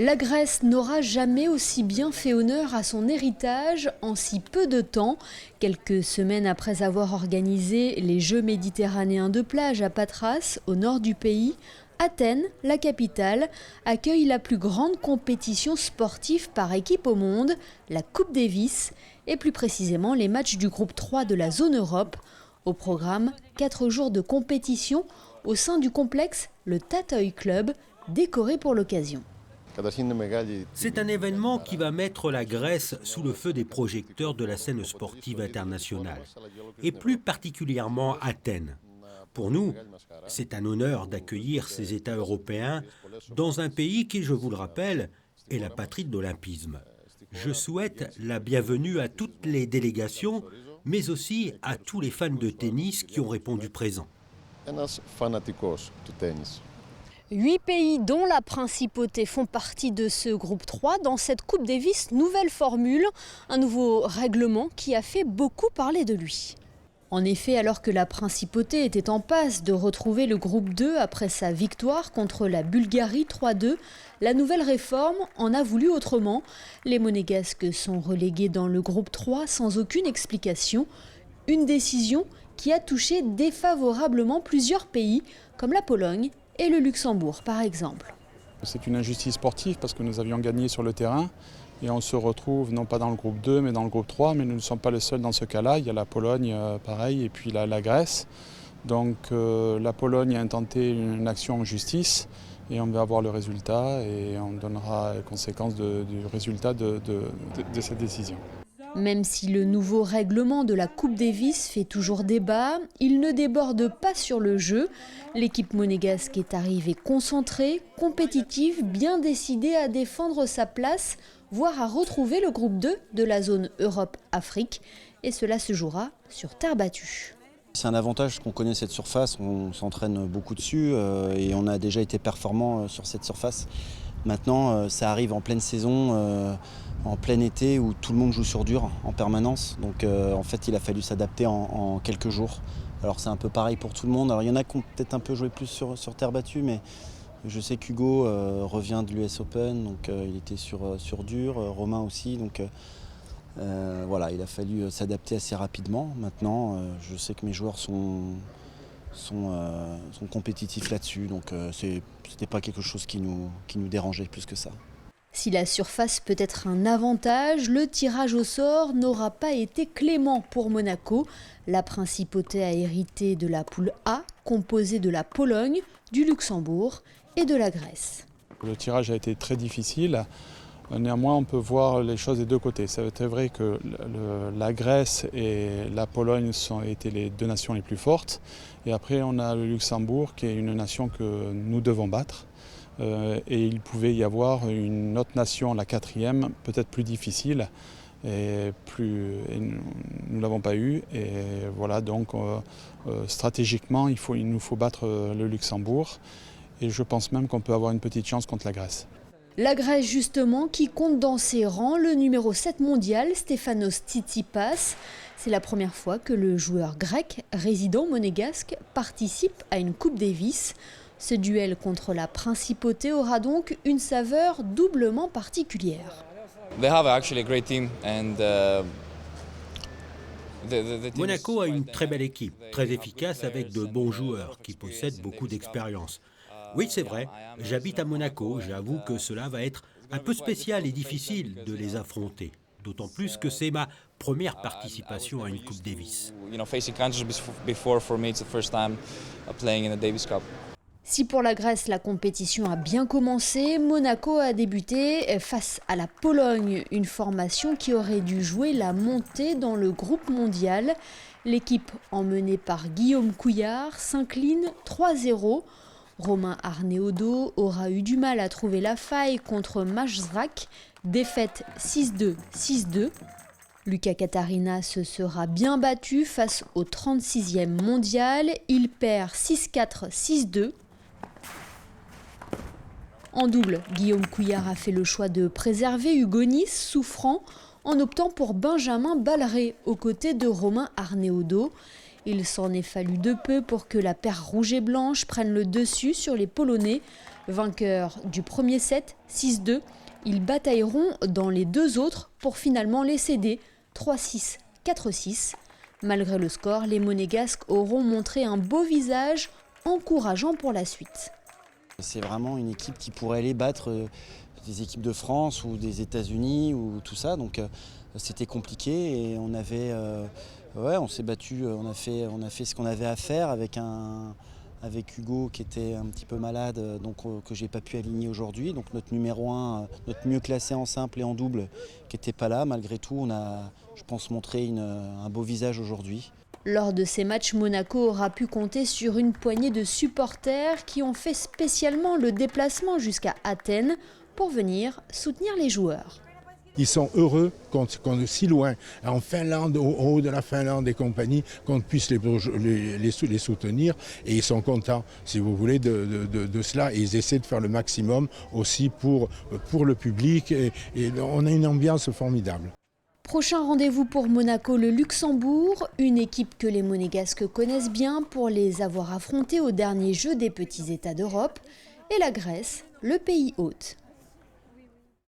La Grèce n'aura jamais aussi bien fait honneur à son héritage en si peu de temps. Quelques semaines après avoir organisé les Jeux méditerranéens de plage à Patras, au nord du pays, Athènes, la capitale, accueille la plus grande compétition sportive par équipe au monde, la Coupe Davis, et plus précisément les matchs du groupe 3 de la zone Europe. Au programme, 4 jours de compétition au sein du complexe, le Tatoï Club, décoré pour l'occasion. C'est un événement qui va mettre la Grèce sous le feu des projecteurs de la scène sportive internationale, et plus particulièrement Athènes. Pour nous, c'est un honneur d'accueillir ces États européens dans un pays qui, je vous le rappelle, est la patrie de l'olympisme. Je souhaite la bienvenue à toutes les délégations, mais aussi à tous les fans de tennis qui ont répondu présent. 8 pays dont la principauté font partie de ce groupe 3 dans cette Coupe Davis, nouvelle formule, un nouveau règlement qui a fait beaucoup parler de lui. En effet, alors que la principauté était en passe de retrouver le groupe 2 après sa victoire contre la Bulgarie 3-2, la nouvelle réforme en a voulu autrement. Les Monégasques sont relégués dans le groupe 3 sans aucune explication. Une décision qui a touché défavorablement plusieurs pays, comme la Pologne et le Luxembourg par exemple. C'est une injustice sportive parce que nous avions gagné sur le terrain et on se retrouve non pas dans le groupe 2 mais dans le groupe 3, mais nous ne sommes pas les seuls dans ce cas-là. Il y a la Pologne pareil et puis la Grèce. Donc la Pologne a intenté une action en justice et on va avoir le résultat et on donnera les conséquences du résultat de cette décision. Même si le nouveau règlement de la Coupe Davis fait toujours débat, il ne déborde pas sur le jeu. L'équipe monégasque est arrivée concentrée, compétitive, bien décidée à défendre sa place, voire à retrouver le groupe 2 de la zone Europe-Afrique. Et cela se jouera sur terre battue. C'est un avantage qu'on connaît cette surface, on s'entraîne beaucoup dessus et on a déjà été performant sur cette surface. Maintenant, ça arrive en pleine saison, en plein été où tout le monde joue sur dur en permanence. Donc en fait, il a fallu s'adapter en quelques jours. Alors c'est un peu pareil pour tout le monde. Alors il y en a qui ont peut-être un peu joué plus sur terre battue, mais je sais qu'Hugo revient de l'US Open, donc il était sur dur, Romain aussi. Donc voilà, il a fallu s'adapter assez rapidement. Maintenant, je sais que mes joueurs sont compétitifs là-dessus, donc c'était pas quelque chose qui nous dérangeait plus que ça. Si la surface peut être un avantage, le tirage au sort n'aura pas été clément pour Monaco. La principauté a hérité de la poule A, composée de la Pologne, du Luxembourg et de la Grèce. Le tirage a été très difficile. Néanmoins, on peut voir les choses des deux côtés. C'est vrai que la Grèce et la Pologne ont été les deux nations les plus fortes. Et après, on a le Luxembourg, qui est une nation que nous devons battre. Et il pouvait y avoir une autre nation, la quatrième, peut-être plus difficile. Et nous ne l'avons pas eu. Et voilà, donc stratégiquement, il nous faut battre le Luxembourg. Et je pense même qu'on peut avoir une petite chance contre la Grèce. La Grèce justement qui compte dans ses rangs le numéro 7 mondial, Stefanos Tsitsipas. C'est la première fois que le joueur grec résident monégasque participe à une Coupe Davis. Ce duel contre la principauté aura donc une saveur doublement particulière. Monaco a une très belle équipe, très efficace avec de bons joueurs qui possèdent beaucoup d'expérience. Oui, c'est vrai, j'habite à Monaco, j'avoue que cela va être un peu spécial et difficile de les affronter. D'autant plus que c'est ma première participation à une Coupe Davis. Si pour la Grèce, la compétition a bien commencé, Monaco a débuté face à la Pologne, une formation qui aurait dû jouer la montée dans le groupe mondial. L'équipe emmenée par Guillaume Couillard s'incline 3-0. Romain Arneaudo aura eu du mal à trouver la faille contre Majzrak, défaite 6-2, 6-2. Lucas Katarina se sera bien battu face au 36e mondial, il perd 6-4, 6-2. En double, Guillaume Couillard a fait le choix de préserver Hugo Nice, souffrant, en optant pour Benjamin Balleré aux côtés de Romain Arneaudo. Il s'en est fallu de peu pour que la paire rouge et blanche prenne le dessus sur les Polonais. Vainqueurs du premier set, 6-2, ils batailleront dans les deux autres pour finalement les céder, 3-6, 4-6. Malgré le score, les Monégasques auront montré un beau visage, encourageant pour la suite. C'est vraiment une équipe qui pourrait aller battre des équipes de France ou des États-Unis ou tout ça. Donc c'était compliqué et on s'est battu, on a fait ce qu'on avait à faire avec Hugo qui était un petit peu malade, donc que j'ai pas pu aligner aujourd'hui. Donc notre numéro 1, notre mieux classé en simple et en double qui n'était pas là. Malgré tout, on a, je pense, montré un beau visage aujourd'hui. Lors de ces matchs, Monaco aura pu compter sur une poignée de supporters qui ont fait spécialement le déplacement jusqu'à Athènes pour venir soutenir les joueurs. Ils sont heureux qu'on est si loin, en Finlande, au haut de la Finlande et compagnie, qu'on puisse les soutenir. Et ils sont contents, si vous voulez, de cela. Et ils essaient de faire le maximum aussi pour le public. Et on a une ambiance formidable. Prochain rendez-vous pour Monaco, le Luxembourg, une équipe que les Monégasques connaissent bien pour les avoir affrontés au dernier jeu des petits États d'Europe, et la Grèce, le pays hôte.